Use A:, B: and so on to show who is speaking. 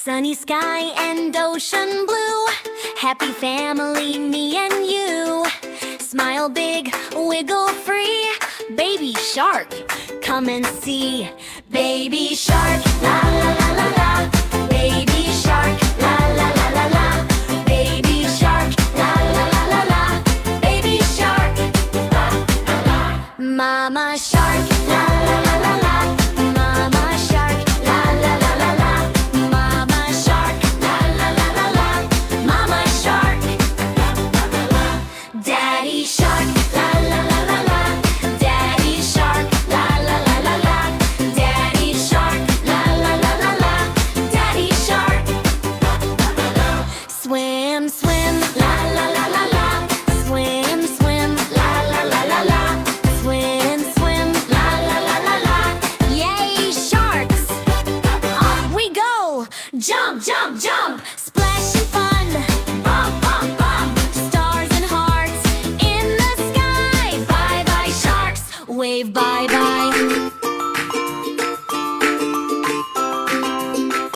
A: Sunny sky and ocean blue, happy family, me and you. Smile big, wiggle free, baby shark, come and see. Baby shark, la la la la la. Baby shark, la la la la la. Baby shark, la la la la la. Baby shark, la la la. Mama shark, la la la la la. Mama shark, la la la la la. Mama shark, la la la la la. Mama shark, la la la la. Daddy shark, la la la la la. Daddy shark, la la la la la. Daddy shark, la la la la la. Daddy shark, la la la la. Swim, swim, la la la la la. Swim, swim, la la la la la. Swim, swim, la la la la la. Yay, sharks! Off we go! Jump, jump, jump! Splash and fun! Bump, bump, bump! Stars and hearts in the sky! Bye bye, sharks! Wave bye bye!